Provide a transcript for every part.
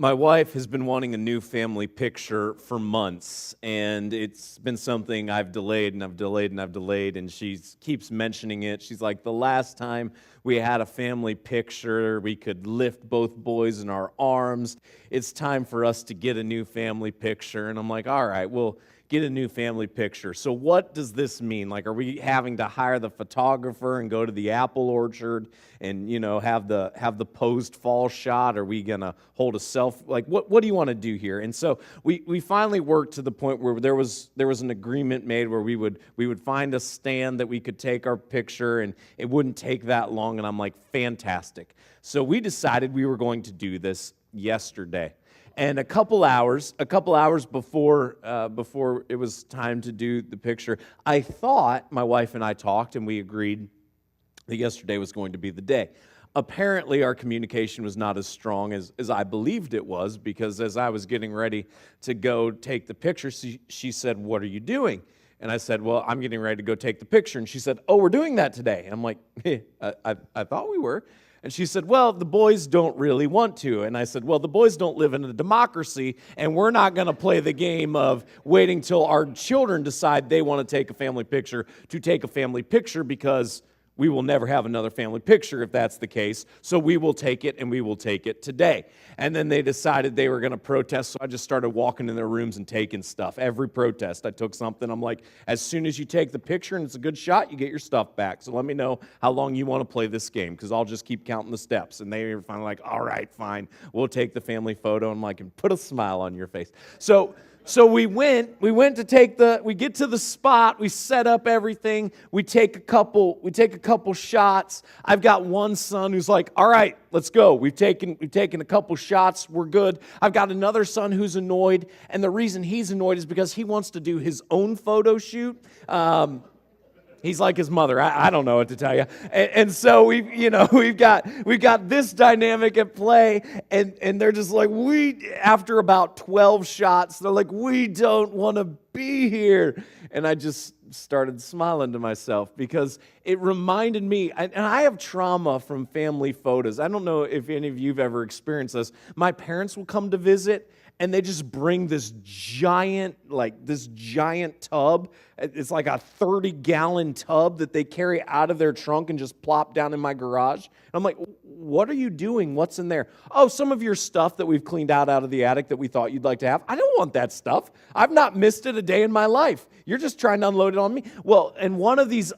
My wife has been wanting a new family picture for months, and it's been something I've delayed and I've delayed and I've delayed, and she keeps mentioning it. She's like, the last time we had a family picture, we could lift both boys in our arms. It's time for us to get a new family picture. And I'm like, all right, we'll get a new family picture. So what does this mean? Like, are we having to hire the photographer and go to the apple orchard and, have the posed fall shot? Are we going to hold a selfie? Like, what do you want to do here? And so we finally worked to the point where there was an agreement made where we would find a stand that we could take our picture, and it wouldn't take that long. And I'm like, fantastic. So we decided we were going to do this yesterday. And a couple hours before it was time to do the picture, I thought, my wife and I talked, and we agreed that yesterday was going to be the day. Apparently, our communication was not as strong as I believed it was, because as I was getting ready to go take the picture, she said, "What are you doing?" And I said, "Well, I'm getting ready to go take the picture." And she said, "Oh, we're doing that today." And I'm like, "Hey, I thought we were." And she said, "Well, the boys don't really want to." And I said, "Well, the boys don't live in a democracy, and we're not going to play the game of waiting till our children decide they want to take a family picture to take a family picture, because we will never have another family picture if that's the case. So we will take it, and we will take it today." And then they decided they were going to protest, so I just started walking in their rooms and taking stuff. Every protest, I took something. I'm like, as soon as you take the picture and it's a good shot, you get your stuff back. So let me know how long you want to play this game, because I'll just keep counting the steps. And they were finally like, all right, fine, we'll take the family photo. I'm like, and put a smile on your face. So we get to the spot, we set up everything, we take a couple shots. I've got one son who's like, all right, let's go. We've taken a couple shots, we're good. I've got another son who's annoyed, and the reason he's annoyed is because he wants to do his own photo shoot. He's like his mother. I don't know what to tell you. And so we've got this dynamic at play, and they're just like, after about 12 shots, they're like, we don't want to be here. And I just started smiling to myself, because it reminded me, and I have trauma from family photos. I don't know if any of you have ever experienced this. My parents will come to visit, and they just bring this giant tub. It's like a 30-gallon tub that they carry out of their trunk and just plop down in my garage. And I'm like, what are you doing? What's in there? Oh, some of your stuff that we've cleaned out of the attic that we thought you'd like to have. I don't want that stuff. I've not missed it a day in my life. You're just trying to unload it on me. Well, and one of these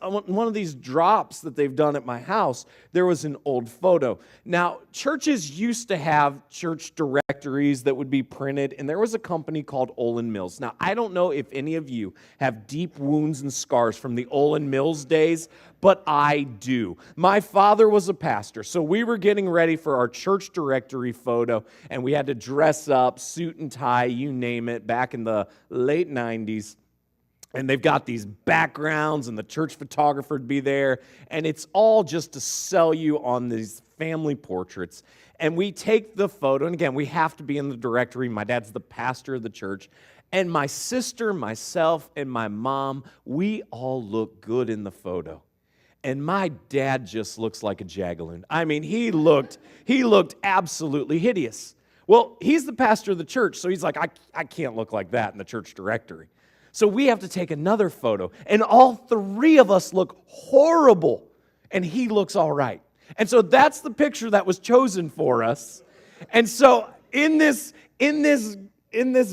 drops that they've done at my house, there was an old photo. Now, churches used to have church directories that would be printed, and there was a company called Olin Mills. Now, I don't know if any of you have deep wounds and scars from the Olin Mills days, but I do. My father was a pastor, so we were getting ready for our church directory photo, and we had to dress up, suit and tie, you name it, back in the late 90s. And they've got these backgrounds, and the church photographer would be there, and it's all just to sell you on these family portraits. And we take the photo, and again, we have to be in the directory. My dad's the pastor of the church. And my sister, myself, and my mom, we all look good in the photo. And my dad just looks like a jagaloon. I mean, he looked absolutely hideous. Well, he's the pastor of the church, so he's like, I can't look like that in the church directory. So we have to take another photo, and all three of us look horrible, and he looks all right. And so that's the picture that was chosen for us. And so in this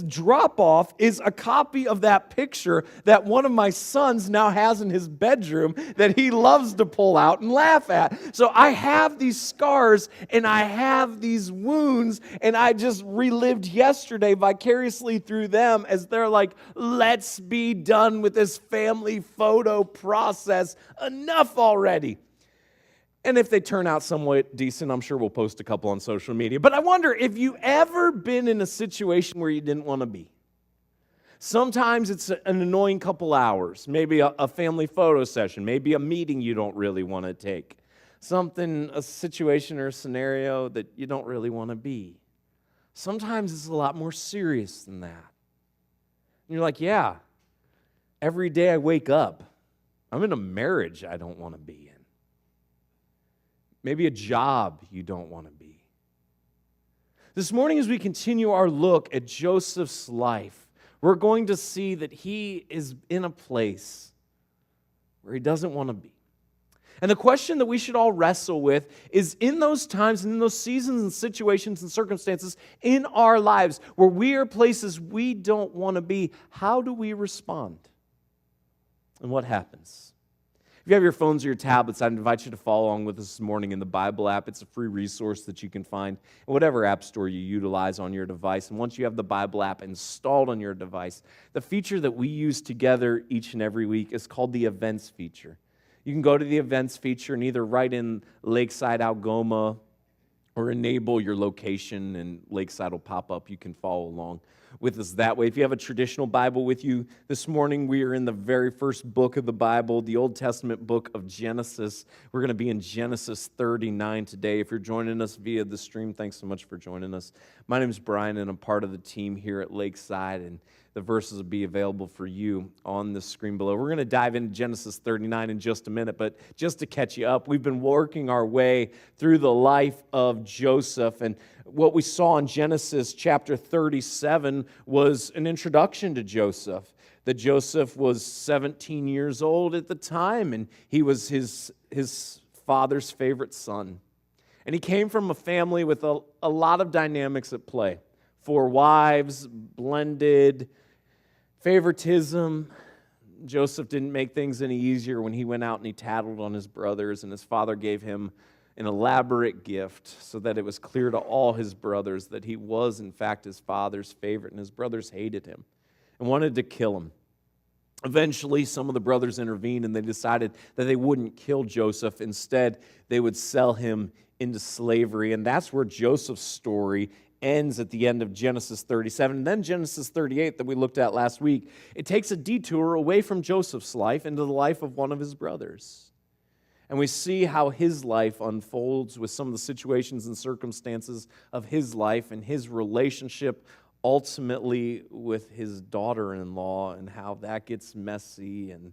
drop-off is a copy of that picture that one of my sons now has in his bedroom that he loves to pull out and laugh at. So I have these scars, and I have these wounds, and I just relived yesterday vicariously through them as they're like, let's be done with this family photo process. Enough already. And if they turn out somewhat decent, I'm sure we'll post a couple on social media. But I wonder if you ever been in a situation where you didn't want to be. Sometimes it's an annoying couple hours, maybe a family photo session, maybe a meeting you don't really want to take, a situation or a scenario that you don't really want to be. Sometimes it's a lot more serious than that. And you're like, yeah, every day I wake up, I'm in a marriage I don't want to be in. Maybe a job you don't want to be. This morning, as we continue our look at Joseph's life, we're going to see that he is in a place where he doesn't want to be. And the question that we should all wrestle with is, in those times and in those seasons and situations and circumstances in our lives where we are places we don't want to be, how do we respond? And what happens? If you have your phones or your tablets, I'd invite you to follow along with us this morning in the Bible app. It's a free resource that you can find in whatever app store you utilize on your device. And once you have the Bible app installed on your device, the feature that we use together each and every week is called the Events feature. You can go to the Events feature and either write in Lakeside, Algoma, or enable your location, and Lakeside will pop up. You can follow along with us that way. If you have a traditional Bible with you this morning, we are in the very first book of the Bible, the Old Testament book of Genesis. We're going to be in Genesis 39 today. If you're joining us via the stream, thanks so much for joining us. My name is Brian, and I'm part of the team here at Lakeside, and the verses will be available for you on the screen below. We're going to dive into Genesis 39 in just a minute, but just to catch you up, we've been working our way through the life of Joseph, and what we saw in Genesis chapter 37 was an introduction to Joseph. That Joseph was 17 years old at the time, and he was his father's favorite son. And he came from a family with a lot of dynamics at play. 4 wives, blended, favoritism. Joseph didn't make things any easier when he went out and he tattled on his brothers, and his father gave him an elaborate gift so that it was clear to all his brothers that he was, in fact, his father's favorite, and his brothers hated him and wanted to kill him. Eventually, some of the brothers intervened, and they decided that they wouldn't kill Joseph. Instead, they would sell him into slavery, and that's where Joseph's story ends at the end of Genesis 37. And then Genesis 38 that we looked at last week, it takes a detour away from Joseph's life into the life of one of his brothers. And we see how his life unfolds with some of the situations and circumstances of his life and his relationship ultimately with his daughter-in-law, and how that gets messy. And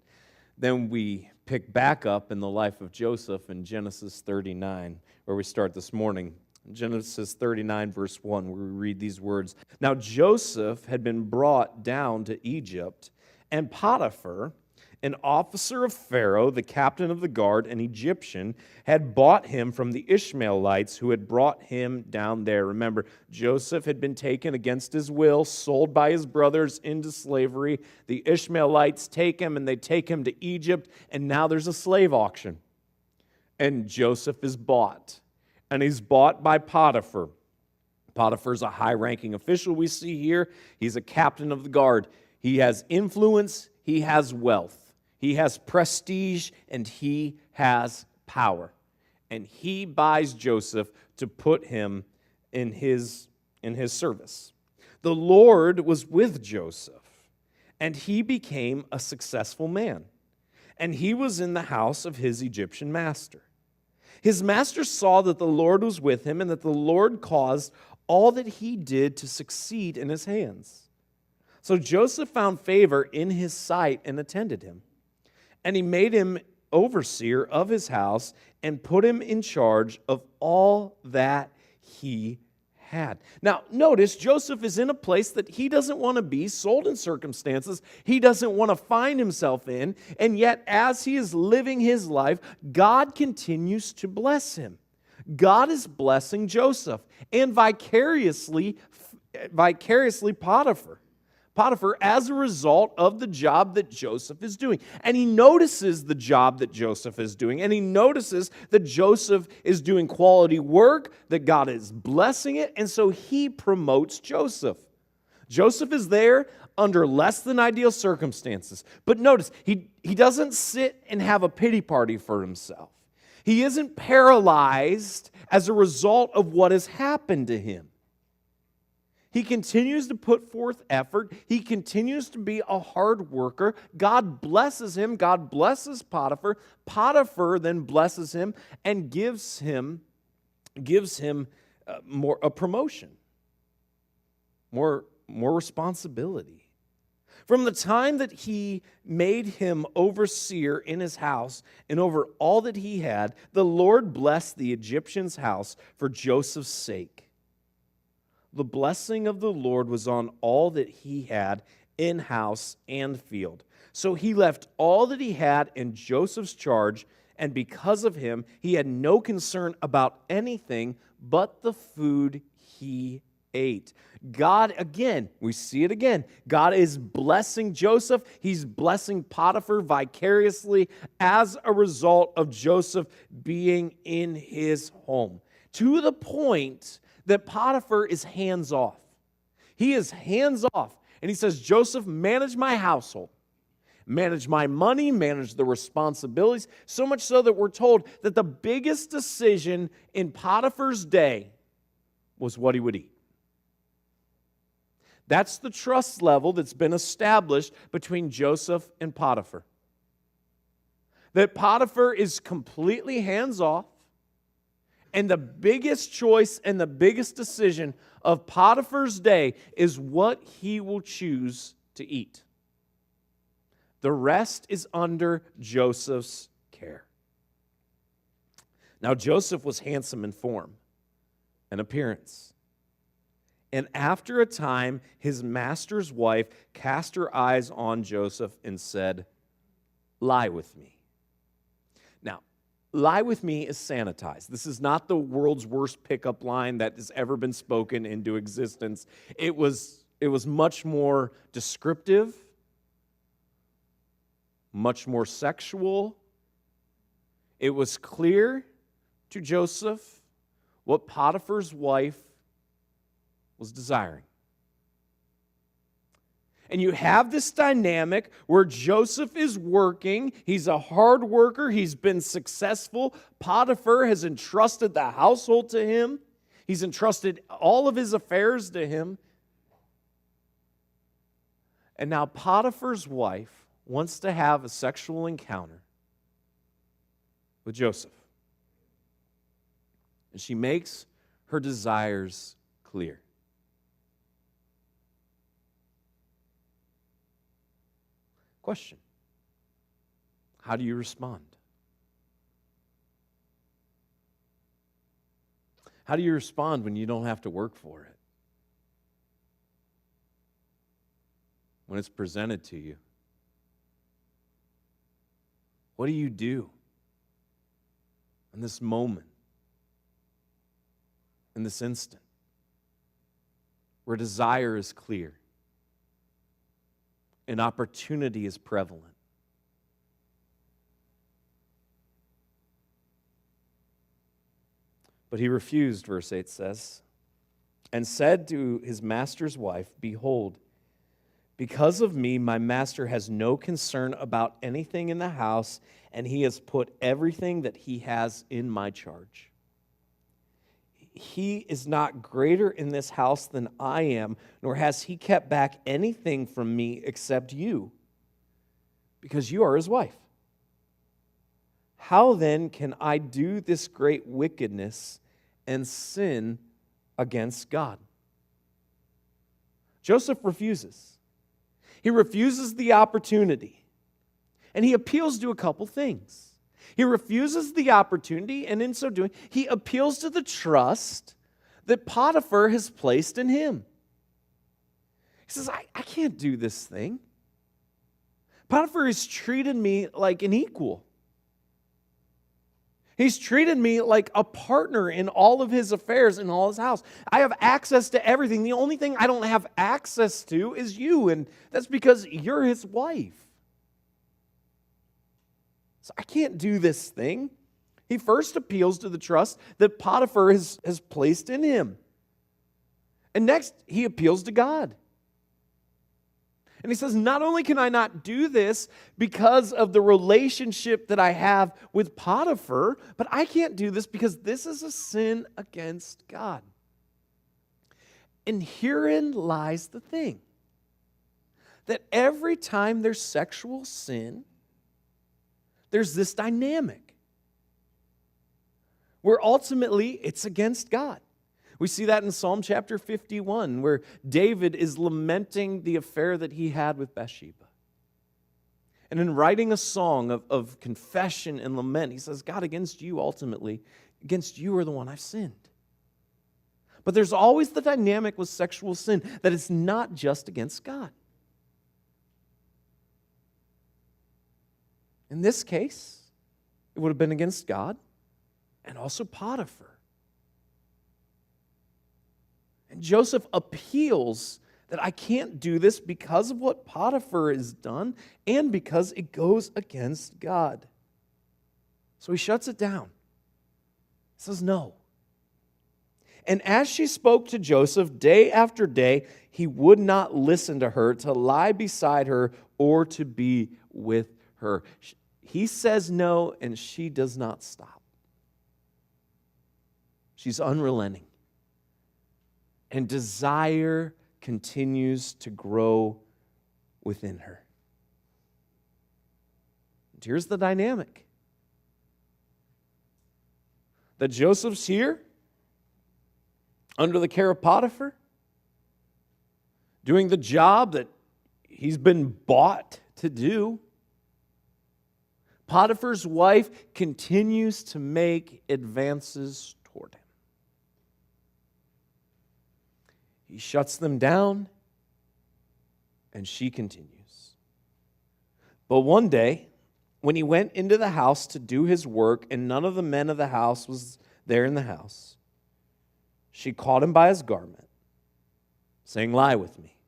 then we pick back up in the life of Joseph in Genesis 39, where we start this morning. Genesis 39, verse 1, where we read these words. Now Joseph had been brought down to Egypt, and Potiphar, an officer of Pharaoh, the captain of the guard, an Egyptian, had bought him from the Ishmaelites who had brought him down there. Remember, Joseph had been taken against his will, sold by his brothers into slavery. The Ishmaelites take him, and they take him to Egypt, and now there's a slave auction. And Joseph is bought, and he's bought by Potiphar. Potiphar's a high-ranking official we see here. He's a captain of the guard. He has influence, he has wealth. He has prestige, and he has power. And he buys Joseph to put him in his service. The Lord was with Joseph, and he became a successful man. And he was in the house of his Egyptian master. His master saw that the Lord was with him, and that the Lord caused all that he did to succeed in his hands. So Joseph found favor in his sight and attended him. And he made him overseer of his house and put him in charge of all that he had. Now, notice Joseph is in a place that he doesn't want to be, sold in circumstances he doesn't want to find himself in, and yet as he is living his life, God continues to bless him. God is blessing Joseph and vicariously Potiphar. Potiphar as a result of the job that Joseph is doing. And he notices the job that Joseph is doing, and he notices that Joseph is doing quality work, that God is blessing it, and so he promotes Joseph. Joseph is there under less than ideal circumstances. But notice, he doesn't sit and have a pity party for himself. He isn't paralyzed as a result of what has happened to him. He continues to put forth effort. He continues to be a hard worker. God blesses him. God blesses Potiphar. Potiphar then blesses him and gives him a promotion, more responsibility. From the time that he made him overseer in his house and over all that he had, the Lord blessed the Egyptian's house for Joseph's sake. the blessing of the Lord was on all that he had in house and field. So he left all that he had in Joseph's charge, and because of him, he had no concern about anything but the food he ate. God, again, we see it again. God is blessing Joseph. He's blessing Potiphar vicariously as a result of Joseph being in his home, to the point that Potiphar is hands off. He is hands off. And he says, Joseph, manage my household, manage my money, manage the responsibilities, so much so that we're told that the biggest decision in Potiphar's day was what he would eat. That's the trust level that's been established between Joseph and Potiphar. That Potiphar is completely hands off, and the biggest choice and the biggest decision of Potiphar's day is what he will choose to eat. The rest is under Joseph's care. Now, Joseph was handsome in form and appearance. And after a time, his master's wife cast her eyes on Joseph and said, "Lie with me." Now, lie with me is sanitized. This is not the world's worst pickup line that has ever been spoken into existence. It was much more descriptive, much more sexual. It was clear to Joseph what Potiphar's wife was desiring. And you have this dynamic where Joseph is working. He's a hard worker. He's been successful. Potiphar has entrusted the household to him. He's entrusted all of his affairs to him. And now Potiphar's wife wants to have a sexual encounter with Joseph. And she makes her desires clear. Question: how do you respond? How do you respond when you don't have to work for it? When it's presented to you? What do you do in this moment, in this instant, where desire is clear and opportunity is prevalent? But he refused, verse 8 says, and said to his master's wife, "Behold, because of me, my master has no concern about anything in the house, and he has put everything that he has in my charge. He is not greater in this house than I am, nor has he kept back anything from me except you, because you are his wife. How then can I do this great wickedness and sin against God?" Joseph refuses. He refuses the opportunity, and he appeals to a couple things. He refuses the opportunity, and in so doing, he appeals to the trust that Potiphar has placed in him. He says, I can't do this thing. Potiphar has treated me like an equal. He's treated me like a partner in all of his affairs, in all his house. I have access to everything. The only thing I don't have access to is you, and that's because you're his wife. So I can't do this thing. He first appeals to the trust that Potiphar has placed in him. And next, he appeals to God. And he says, not only can I not do this because of the relationship that I have with Potiphar, but I can't do this because this is a sin against God. And herein lies the thing, that every time there's sexual sin, there's this dynamic where ultimately it's against God. We see that in Psalm chapter 51, where David is lamenting the affair that he had with Bathsheba. And in writing a song of confession and lament, he says, God, against you ultimately, against you are the one I've sinned. But there's always the dynamic with sexual sin that it's not just against God. In this case, it would have been against God and also Potiphar. And Joseph appeals that I can't do this because of what Potiphar has done and because it goes against God. So he shuts it down. He says no. And as she spoke to Joseph day after day, he would not listen to her, to lie beside her, or to be with her. He says no, and she does not stop. She's unrelenting. And desire continues to grow within her. And here's the dynamic. That Joseph's here, under the care of Potiphar, doing the job that he's been bought to do. Potiphar's wife continues to make advances toward him. He shuts them down, and she continues. But one day, when he went into the house to do his work, and none of the men of the house was there in the house, she caught him by his garment, saying, "Lie with me."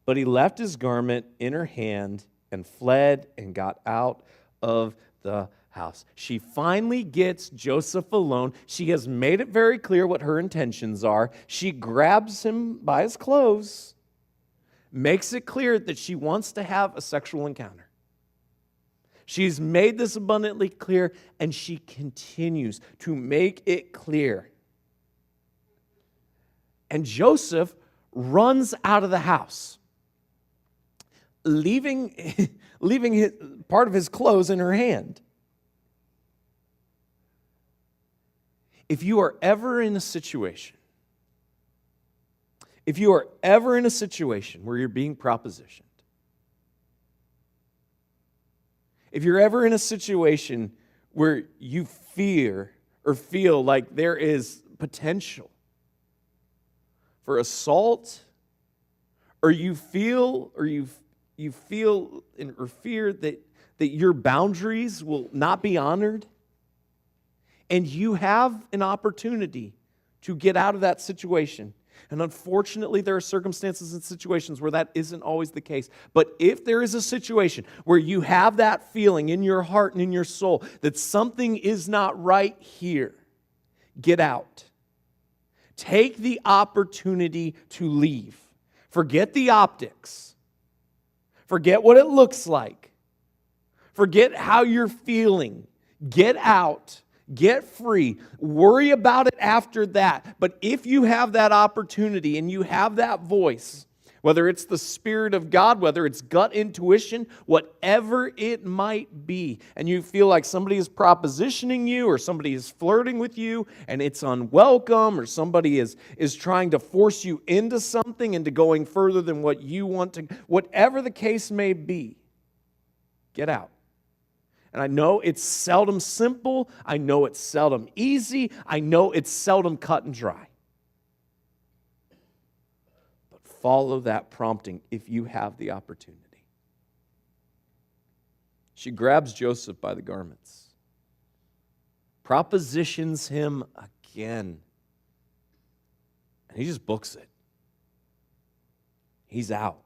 But he left his garment in her hand and fled and got out of the house. She finally gets Joseph alone. She has made it very clear what her intentions are. She grabs him by his clothes, makes it clear that she wants to have a sexual encounter. She's made this abundantly clear, and she continues to make it clear. And Joseph runs out of the house, leaving part of his clothes in her hand. If you are ever in a situation where you're being propositioned, if you're ever in a situation where you fear or feel like there is potential for assault, or you feel or fear that your boundaries will not be honored, and you have an opportunity to get out of that situation. And unfortunately, there are circumstances and situations where that isn't always the case. But if there is a situation where you have that feeling in your heart and in your soul that something is not right here, get out. Take the opportunity to leave. Forget the optics. Forget what it looks like. Forget how you're feeling. Get out. Get free. Worry about it after that. But if you have that opportunity and you have that voice, whether it's the Spirit of God, whether it's gut intuition, whatever it might be, and you feel like somebody is propositioning you or somebody is flirting with you and it's unwelcome, or somebody is trying to force you into something, into going further than what you want to, whatever the case may be, get out. And I know it's seldom simple. I know it's seldom easy. I know it's seldom cut and dry. But follow that prompting if you have the opportunity. She grabs Joseph by the garments, propositions him again, and he just books it. He's out.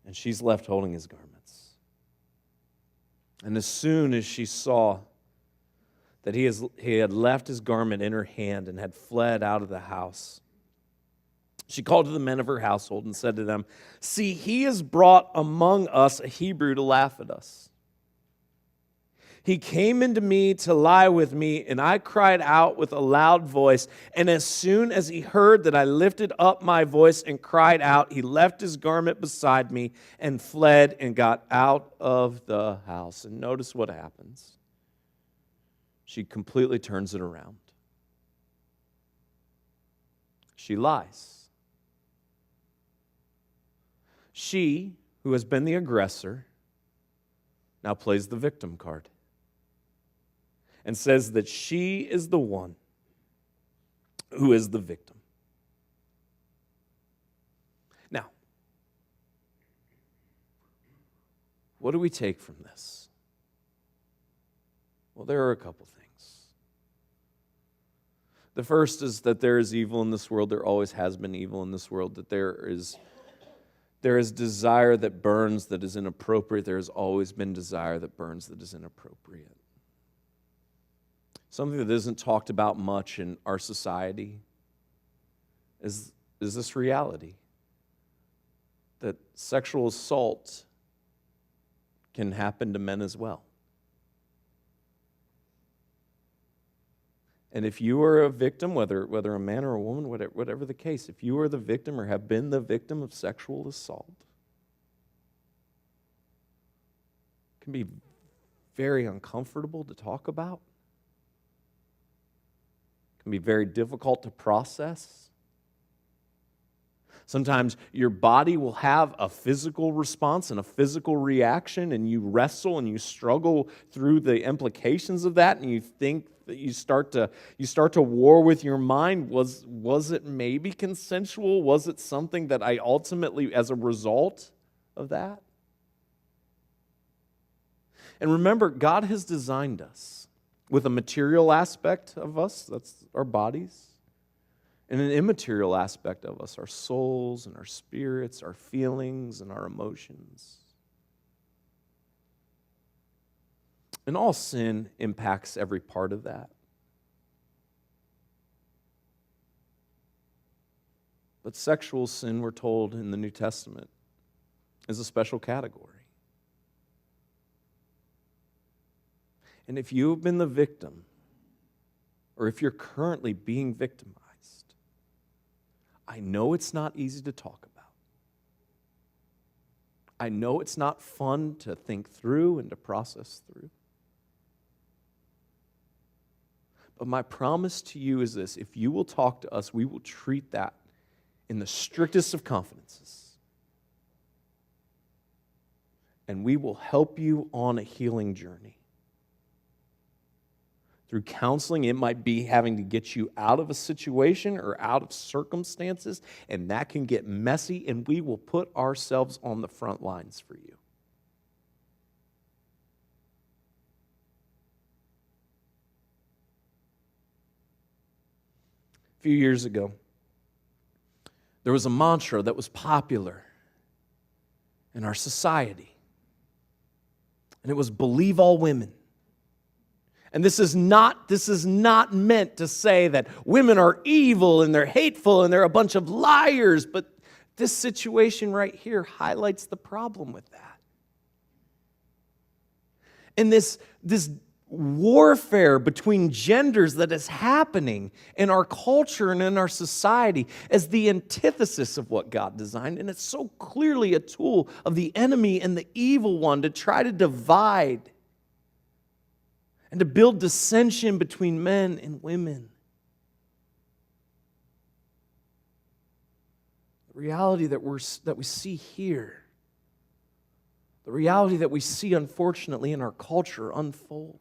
And she's left holding his garments. And as soon as she saw that he had left his garment in her hand and had fled out of the house, she called to the men of her household and said to them, "See, he has brought among us a Hebrew to laugh at us. He came into me to lie with me, and I cried out with a loud voice. And as soon as he heard that I lifted up my voice and cried out, he left his garment beside me and fled and got out of the house." And notice what happens. She completely turns it around. She lies. She, who has been the aggressor, now plays the victim card and says that she is the one who is the victim. Now, what do we take from this? Well, there are a couple things. The first is that there is evil in this world. There always has been evil in this world. That there is desire that burns that is inappropriate. There has always been desire that burns that is inappropriate. Something that isn't talked about much in our society is this reality that sexual assault can happen to men as well. And if you are a victim, whether a man or a woman, whatever the case, if you are the victim or have been the victim of sexual assault, it can be very uncomfortable to talk about. It can be very difficult to process. Sometimes your body will have a physical response and a physical reaction, and you wrestle and you struggle through the implications of that, and you think that you start to war with your mind. Was it maybe consensual? Was it something that I ultimately, as a result of that? And remember, God has designed us with a material aspect of us, that's our bodies, and an immaterial aspect of us, our souls and our spirits, our feelings and our emotions. And all sin impacts every part of that. But sexual sin, we're told in the New Testament, is a special category. And if you have been the victim, or if you're currently being victimized, I know it's not easy to talk about. I know it's not fun to think through and to process through. But my promise to you is this: if you will talk to us, we will treat that in the strictest of confidences. And we will help you on a healing journey. Through counseling, it might be having to get you out of a situation or out of circumstances, and that can get messy, and we will put ourselves on the front lines for you. A few years ago, there was a mantra that was popular in our society, and it was "believe all women." And this is not meant to say that women are evil and they're hateful and they're a bunch of liars, but this situation right here highlights the problem with that. And this warfare between genders that is happening in our culture and in our society as the antithesis of what God designed. And it's so clearly a tool of the enemy and the evil one to try to divide and to build dissension between men and women. The reality that we see here, the reality that we see unfortunately in our culture unfold,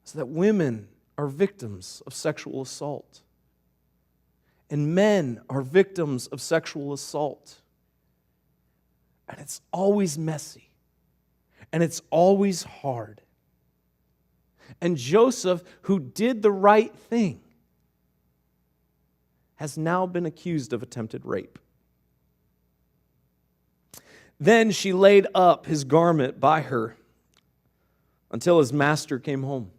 is that women are victims of sexual assault, and men are victims of sexual assault. And it's always messy. And it's always hard. And Joseph, who did the right thing, has now been accused of attempted rape. Then she laid up his garment by her until his master came home.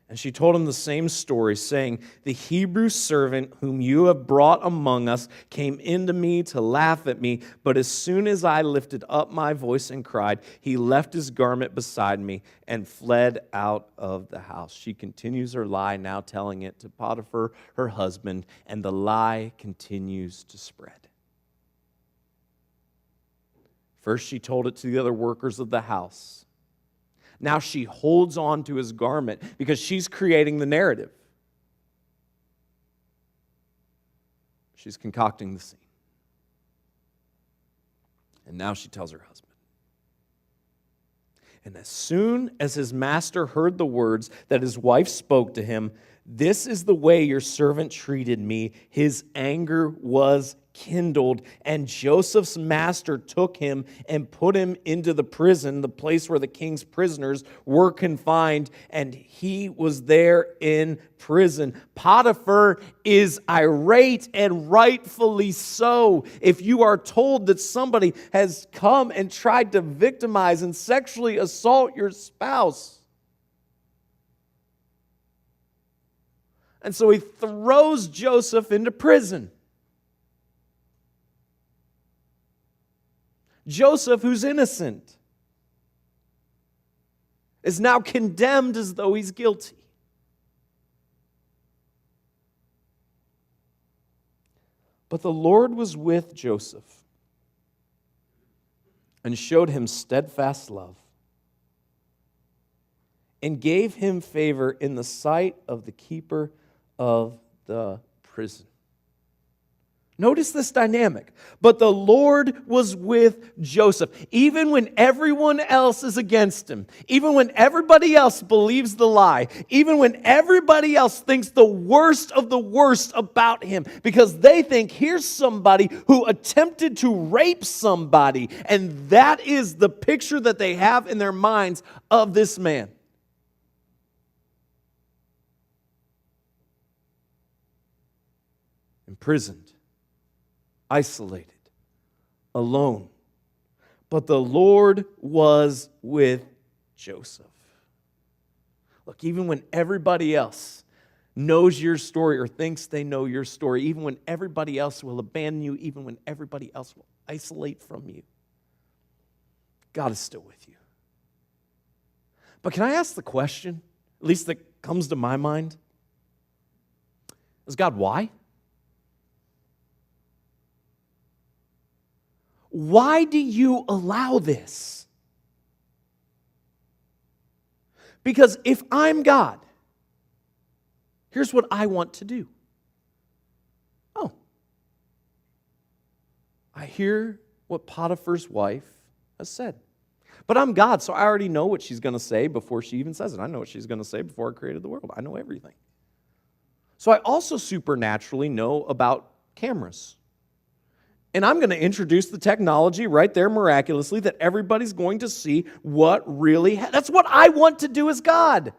And she told him the same story, saying, "The Hebrew servant whom you have brought among us came into me to laugh at me, but as soon as I lifted up my voice and cried, he left his garment beside me and fled out of the house." She continues her lie, now telling it to Potiphar, her husband, and the lie continues to spread. First, she told it to the other workers of the house. Now she holds on to his garment because she's creating the narrative. She's concocting the scene. And now she tells her husband. And as soon as his master heard the words that his wife spoke to him, "This is the way your servant treated me," his anger was kindled. And Joseph's master took him and put him into the prison, the place where the king's prisoners were confined, and he was there in prison. Potiphar is irate, and rightfully so. If you are told that somebody has come and tried to victimize and sexually assault your spouse, and so he throws Joseph into prison. Joseph, who's innocent, is now condemned as though he's guilty. But the Lord was with Joseph and showed him steadfast love and gave him favor in the sight of the keeper of the prison. Notice this dynamic. But the Lord was with Joseph. Even when everyone else is against him, even when everybody else believes the lie, even when everybody else thinks the worst of the worst about him, because they think here's somebody who attempted to rape somebody, and that is the picture that they have in their minds of this man. Imprisoned, isolated, alone. But the Lord was with Joseph. Look, even when everybody else knows your story or thinks they know your story, even when everybody else will abandon you, even when everybody else will isolate from you, God is still with you. But can I ask the question, at least that comes to my mind? Is God why? Why do you allow this? Because if I'm God, here's what I want to do. Oh, I hear what Potiphar's wife has said. But I'm God, so I already know what she's going to say before she even says it. I know what she's going to say before I created the world. I know everything. So I also supernaturally know about cameras. And I'm going to introduce the technology right there miraculously that everybody's going to see what really that's what I want to do as God.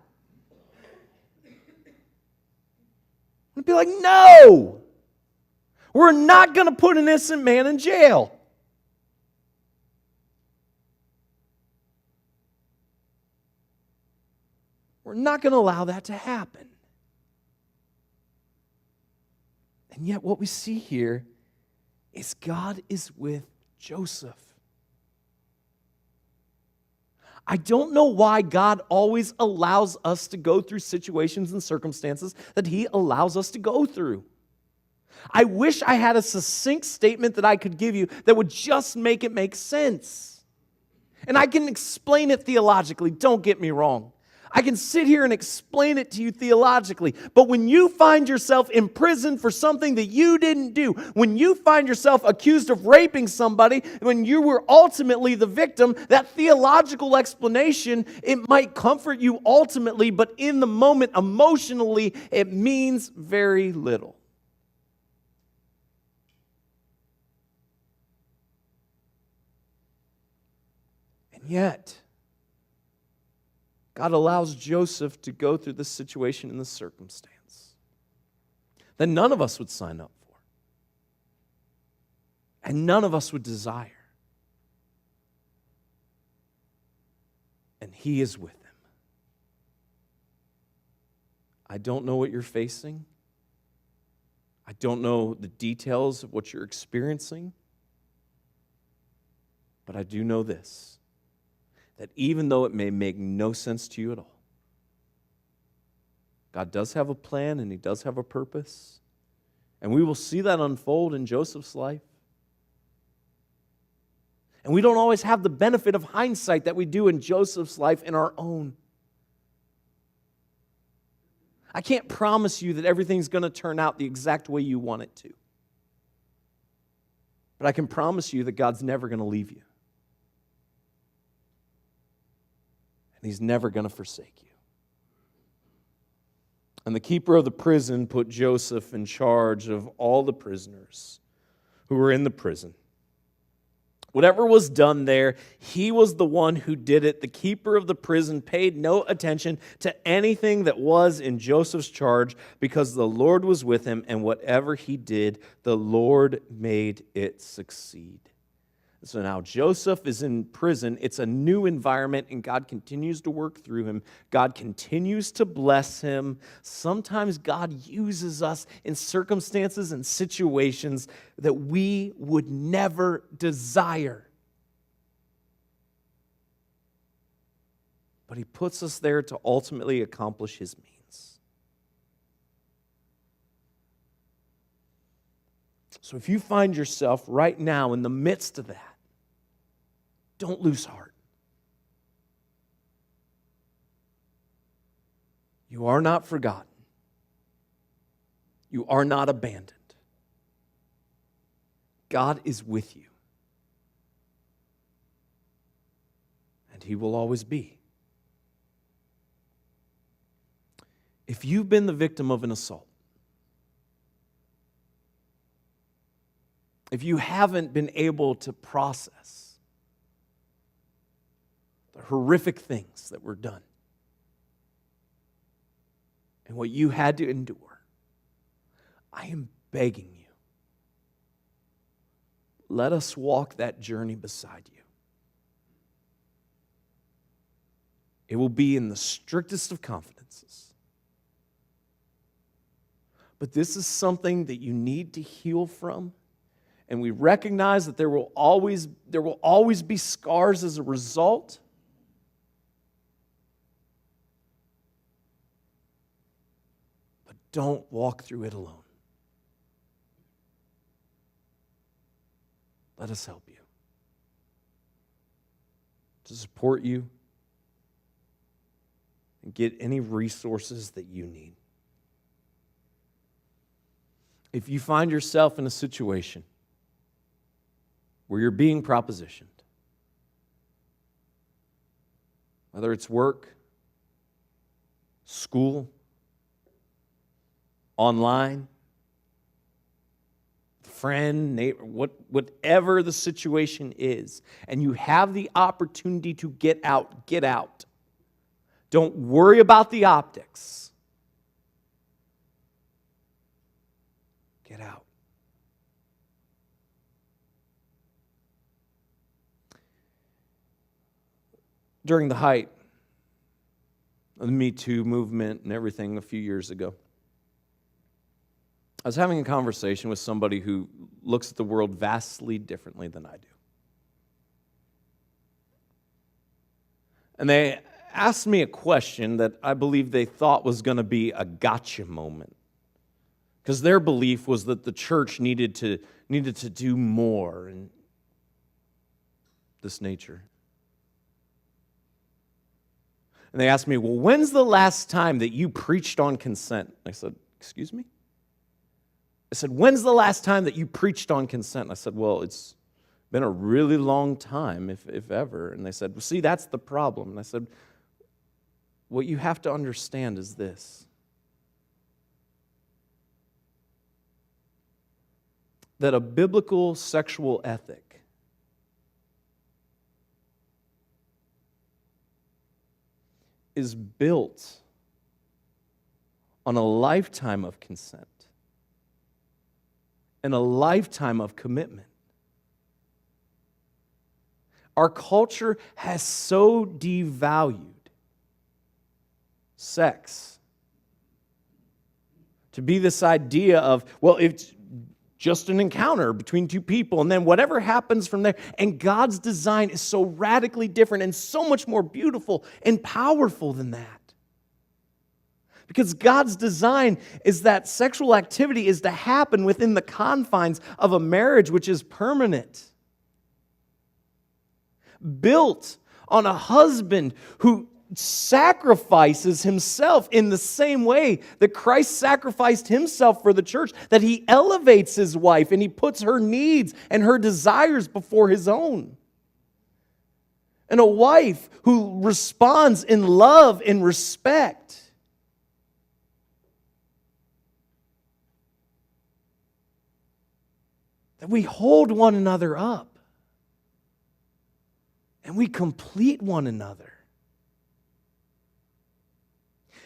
I'd be like, no! We're not going to put an innocent man in jail. We're not going to allow that to happen. And yet what we see here is God is with Joseph. I don't know why God always allows us to go through situations and circumstances that He allows us to go through. I wish I had a succinct statement that I could give you that would just make it make sense. And I can explain it theologically, don't get me wrong. I can sit here and explain it to you theologically, but when you find yourself in prison for something that you didn't do, when you find yourself accused of raping somebody, when you were ultimately the victim, that theological explanation, it might comfort you ultimately, but in the moment, emotionally, it means very little. And yet, God allows Joseph to go through this situation and this circumstance that none of us would sign up for and none of us would desire. And He is with him. I don't know what you're facing. I don't know the details of what you're experiencing. But I do know this, that even though it may make no sense to you at all, God does have a plan and He does have a purpose. And we will see that unfold in Joseph's life. And we don't always have the benefit of hindsight that we do in Joseph's life in our own. I can't promise you that everything's going to turn out the exact way you want it to. But I can promise you that God's never going to leave you. and He's never going to forsake you. And the keeper of the prison put Joseph in charge of all the prisoners who were in the prison. Whatever was done there, he was the one who did it. The keeper of the prison paid no attention to anything that was in Joseph's charge because the Lord was with him, and whatever he did, the Lord made it succeed. So now Joseph is in prison. It's a new environment, and God continues to work through him. God continues to bless him. Sometimes God uses us in circumstances and situations that we would never desire. But He puts us there to ultimately accomplish His means. So if you find yourself right now in the midst of that, don't lose heart. You are not forgotten. You are not abandoned. God is with you. And He will always be. If you've been the victim of an assault, if you haven't been able to process the horrific things that were done and what you had to endure, I am begging you, let us walk that journey beside you. It will be in the strictest of confidences. But this is something that you need to heal from. And we recognize that there will always be scars as a result. But don't walk through it alone. Let us help you to support you and get any resources that you need. If you find yourself in a situation where you're being propositioned, whether it's work, school, online, friend, neighbor, whatever the situation is, and you have the opportunity to get out, get out. Don't worry about the optics. Get out. During the height of the Me Too movement and everything a few years ago, I was having a conversation with somebody who looks at the world vastly differently than I do. And they asked me a question that I believe they thought was going to be a gotcha moment. Because their belief was that the church needed to do more in this nature. And they asked me, well, when's the last time that you preached on consent? I said, excuse me? I said, when's the last time that you preached on consent? And I said, well, it's been a really long time, if ever. And they said, well, see, that's the problem. And I said, what you have to understand is this. That a biblical sexual ethic is built on a lifetime of consent and a lifetime of commitment. Our culture has so devalued sex to be this idea of, well, it's just an encounter between two people, and then whatever happens from there. And God's design is so radically different and so much more beautiful and powerful than that. Because God's design is that sexual activity is to happen within the confines of a marriage which is permanent. Built on a husband who sacrifices himself in the same way that Christ sacrificed himself for the church, that he elevates his wife and he puts her needs and her desires before his own. and a wife who responds in love and respect. That we hold one another up and we complete one another.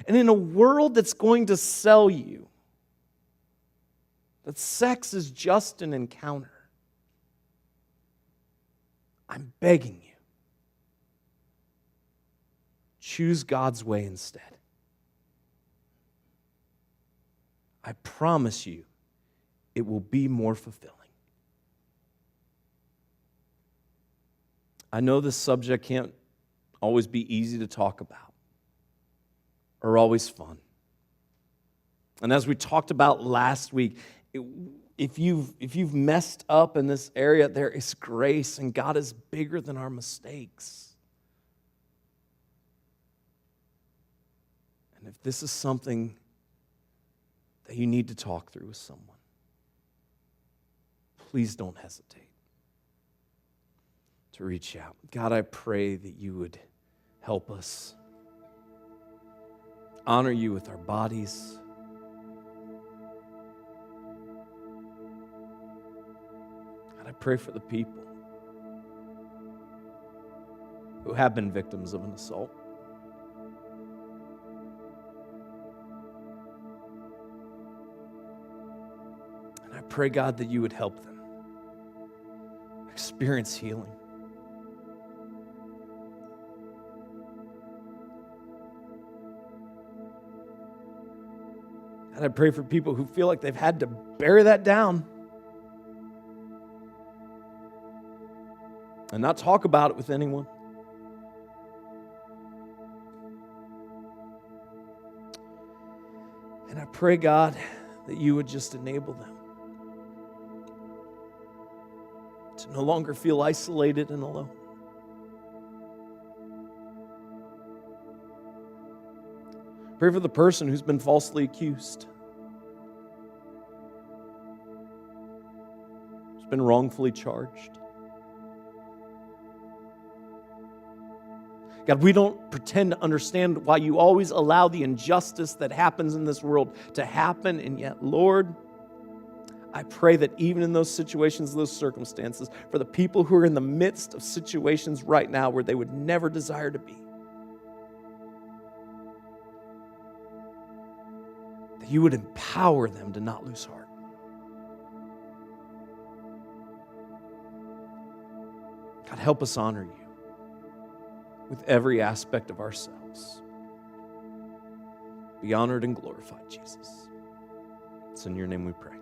And in a world that's going to sell you that sex is just an encounter, I'm begging you, choose God's way instead. I promise you, it will be more fulfilling. I know this subject can't always be easy to talk about or always fun. And as we talked about last week, if you've messed up in this area, there is grace, and God is bigger than our mistakes. And if this is something that you need to talk through with someone, please don't hesitate to reach out. God, I pray that you would help us honor you with our bodies. God, I pray for the people who have been victims of an assault. And I pray, God, that you would help them experience healing. And I pray for people who feel like they've had to bury that down and not talk about it with anyone. And I pray, God, that you would just enable them to no longer feel isolated and alone. Pray for the person who's been falsely accused, who's been wrongfully charged. God, we don't pretend to understand why you always allow the injustice that happens in this world to happen, and yet, Lord, I pray that even in those situations, those circumstances, for the people who are in the midst of situations right now where they would never desire to be, that you would empower them to not lose heart. God, help us honor you with every aspect of ourselves. Be honored and glorified, Jesus. It's in your name we pray.